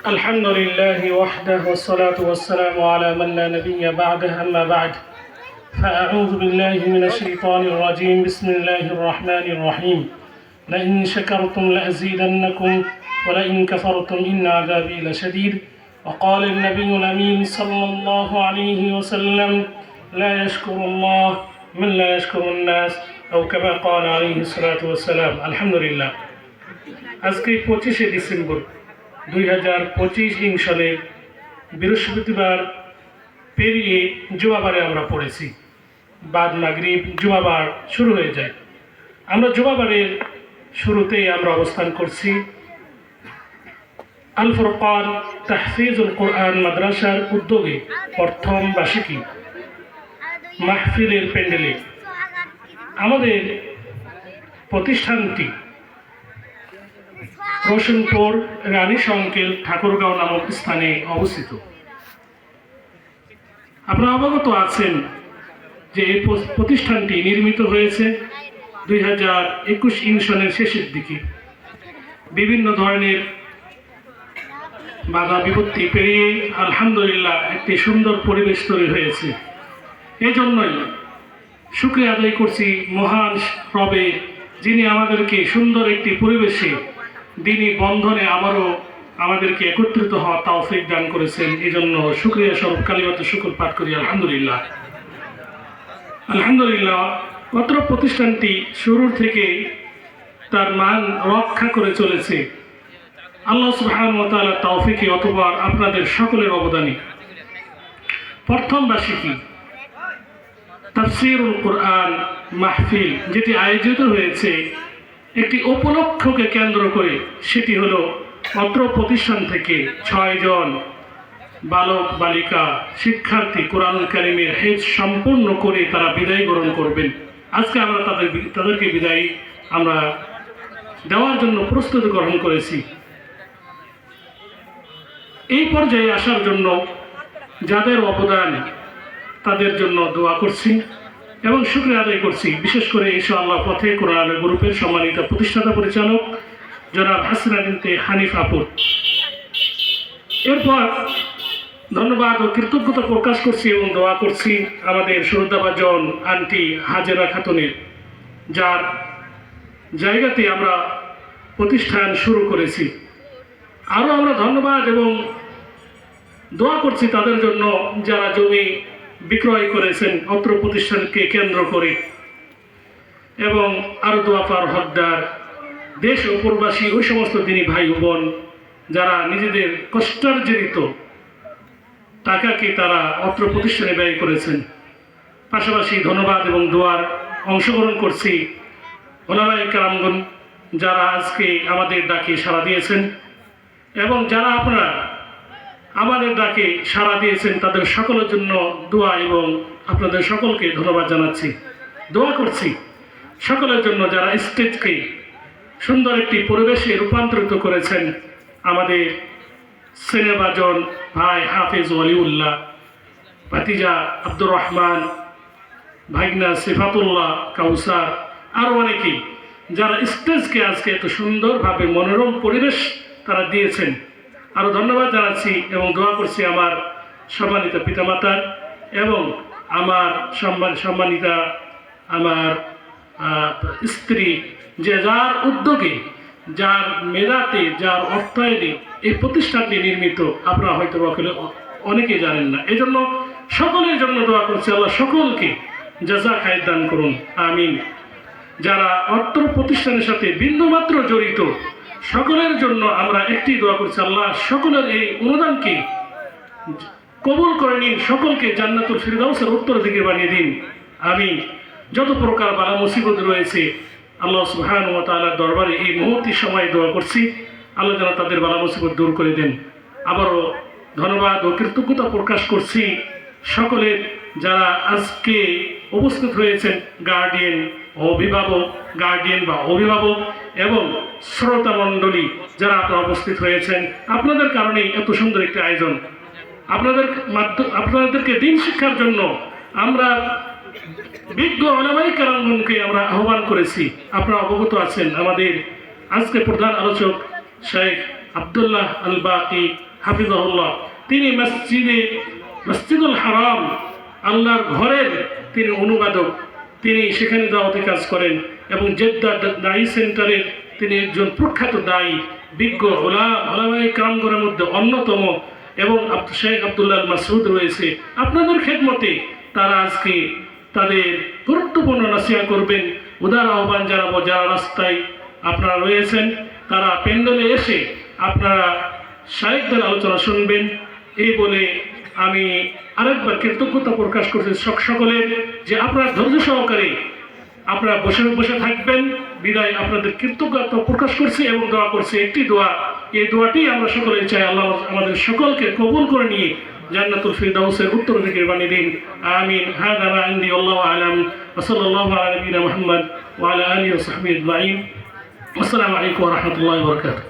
الحمد لله وحده والصلاة والسلام على من لا نبي بعده أما بعد فأعوذ بالله من الشيطان الرجيم بسم الله الرحمن الرحيم لئن شكرتم لأزيدنكم ولئن كفرتم إن عذابي لشديد وقال النبي الأمين صلى الله عليه وسلم لا يشكر الله من لا يشكر الناس أو كما قال عليه الصلاة والسلام الحمد لله আজকে 25 ডিসেম্বর 2025 সালের বৃহস্পতিবার পেরিয়ে জুমাবারে আমরা পড়েছি। বাদ মাগরিব জুমাবার শুরু হয়ে যায়। আমরা জুমাবারের শুরুতেই আমরা অবস্থান করছি আল ফুরকান তাহফিজুল কোরআন মাদ্রাসার উদ্যোগে প্রথম বার্ষিকী মাহফিলের প্যান্ডেলে। আমাদের প্রতিষ্ঠানটি রোশনপুর রানী সংকেল ঠাকুরগাঁও নামক স্থানে অবস্থিত। আপনারা অবগত আছেন যে এই প্রতিষ্ঠানটি নির্মিত হয়েছে 2021 সনের শেষের দিকে। বিভিন্ন ধরনের বাধা বিপত্তি পেরিয়ে আলহামদুলিল্লাহ একটি সুন্দর পরিবেশ তৈরি হয়েছে। এই জন্যই শুকরিয়া আদায় করছি মহান রবে, যিনি আমাদেরকে সুন্দর একটি পরিবেশে দিনী বন্ধনে আবারও আমাদেরকে একত্রিত হওয়া তৌফিক দান করেছেন। এই জন্য শুকরিয়া স্বরূপ কালিমাতুশ শুকর পাঠ করি আলহামদুলিল্লাহ। আলহামদুলিল্লাহ অত্র প্রতিষ্ঠানটি শুরুর থেকে তার মান রক্ষা করে চলেছে আল্লাহ সুবহানাহু ওয়া তাআলার তৌফিকে অথবা আপনাদের সকলের অবদানে। প্রথম বার্ষিকী তাফসীরুল কোরআন মাহফিল যেটি আয়োজিত হয়েছে একটি উপলক্ষকে কেন্দ্র করে, সেটি হলো অত্র প্রতিষ্ঠান থেকে 6 জন বালক বালিকা শিক্ষার্থী কোরআনুল কারীমের হিফজ সম্পূর্ণ করে তারা বিদায় গ্রহণ করবেন। আজকে আমরা তাদেরকে বিদায় আমরা দেওয়ার জন্য প্রস্তুতি গ্রহণ করেছি। এই পর্যায়ে আসার জন্য যাদের অবদান তাদের জন্য দোয়া করছি এবং শুকরিয়া আদায় করছি। বিশেষ করে ইনশাআল্লাহ পথে কোরআন গ্রুপের সম্মানিত প্রতিষ্ঠাতা পরিচালক জনাব হাসিনা বিনতে হানিফ আপুর। এরপর ধন্যবাদ ও কৃতজ্ঞতা প্রকাশ করছি এবং দোয়া করছি আমাদের শ্রদ্ধাভাজন আন্টি হাজেরা খাতুনের, যার জায়গাতে আমরা প্রতিষ্ঠান শুরু করেছি। আরও আমরা ধন্যবাদ এবং দোয়া করছি তাদের জন্য যারা জমি বিক্রয় করেছেন অত্র প্রতিষ্ঠানকে কেন্দ্র করে, এবং আরও দোয়া পার হকদার দেশ ও প্রবাসী ওই সমস্ত দিনী ভাই বোন যারা নিজেদের কষ্টার্জিত টাকাকে তারা অত্র প্রতিষ্ঠানে ব্যয় করেছেন। পাশাপাশি ধন্যবাদ এবং দোয়ার অংশগ্রহণ করছি ওলামায়ে কেরামগণ যারা আজকে আমাদের ডাকে সাড়া দিয়েছেন, এবং যারা আপনারা আমাদের ডাকে সাড়া দিয়েছেন তাদের সকলের জন্য দোয়া এবং আপনাদের সকলকে ধন্যবাদ জানাচ্ছি। দোয়া করছি সকলের জন্য যারা স্টেজকে সুন্দর একটি পরিবেশে রূপান্তরিত করেছেন। আমাদের সেনেবাজন ভাই হাফেজ ওয়ালিউল্লাহ, ভাতিজা আব্দুর রহমান, ভাগনা সিফাতুল্লাহ কাউসার, আরও অনেকেই যারা স্টেজকে আজকে এত সুন্দরভাবে মনোরম পরিবেশ তারা দিয়েছেন। আরও ধন্যবাদ জানাচ্ছি এবং দোয়া করছি আমার সম্মানিত পিতামাতার এবং আমার সম্মানিতা আমার স্ত্রী, যে যার উদ্যোগে যার মেধাতে যার অর্থায়নে এই প্রতিষ্ঠানটি নির্মিত, আপনারা হয়তো অনেকেই জানেন না। এই জন্য সকলের জন্য দোয়া করছি আল্লাহ সকলকে জাযা খায়ের দান করুন, আমিন। যারা অত্র প্রতিষ্ঠানের সাথে বিন্দুমাত্র জড়িত সকলের জন্য আমরা একটি দোয়া করছি আল্লাহ সকলের এই অনুদানকে কবুল করে নিন, সকলকে জান্নাতুল ফিরদাউসের উত্তরাধিকারী বানিয়ে দিন, আমিন। যত প্রকার বালা মুসিবত রয়েছে আল্লাহ সুবহানাহু ওয়া তাআলার দরবারে এই মুহূর্তে সময় দোয়া করছি আল্লাহ যেন তাদের বালা মুসিবত দূর করে দেন। আবারও ধন্যবাদ ও কৃতজ্ঞতা প্রকাশ করছি সকলের যারা আজকে উপস্থিত হয়েছেন, গার্ডিয়ান বা অভিভাবক এবং শ্রোতা মণ্ডলী যারা আপনারা উপস্থিত হয়েছেন। আপনাদের কারণেই এত সুন্দর একটি আয়োজন। আপনাদেরকে দিন শিক্ষার জন্য আমরা বিজ্ঞ ওলামায়ে কেরামগণকে আমরা আহ্বান করেছি। আপনারা অবগত আছেন আমাদের আজকে প্রধান আলোচক শেখ আব্দুল্লাহ আল বাকি হাফিজাহুল্লাহ, তিনি মসজিদুল হারাম, আল্লাহর ঘরের তিনি অনুবাদক, তিনি সেখানে দাওয়াতি কাজ করেন এবং জেদ্দা দায়ী সেন্টারের তিনি একজন প্রখ্যাত দায়ী, বিজ্ঞ ওলামায়ে কেরামগণের মধ্যে অন্যতম। এবং শেখ আব্দুল্লাহ মাসউদ রয়েছে আপনাদের খেদমতে, তারা আজকে তাদের গুরুত্বপূর্ণ নসিহত করবেন। উদার আহ্বান জানাবো, যারা রাস্তায় আপনারা রয়েছেন তারা প্যান্ডেলে এসে আপনারা শায়েখদের আলোচনা শুনবেন। এই বলে আমি আরেকবার কৃতজ্ঞতা প্রকাশ করছি সকলের, যে আপনারা ধৈর্য সহকারে আপনারা বসে থাকবেন। বিদায় আপনাদের কৃতজ্ঞতা প্রকাশ করছি এবং দোয়া করছি একটি দোয়া, এই দোয়াটি আমরা সকলে চাই আল্লাহ আমাদের সকলকে কবুল করে নিয়ে জান্নাতুল ফিরদাউসের উত্তরাধিকারী বানিয়ে দিন। আমিন। হাদা মা ইনদি, আল্লাহু আ'লাম। ওয়া সাল্লাল্লাহু আলা নবিয়িনা মুহাম্মদ ওয়া আলা আলিহি ওয়া সাহবিহি আজমাইন। আসসালামু আলাইকুম ওয়া রাহমাতুল্লাহি ওয়া বারাকাতুহু।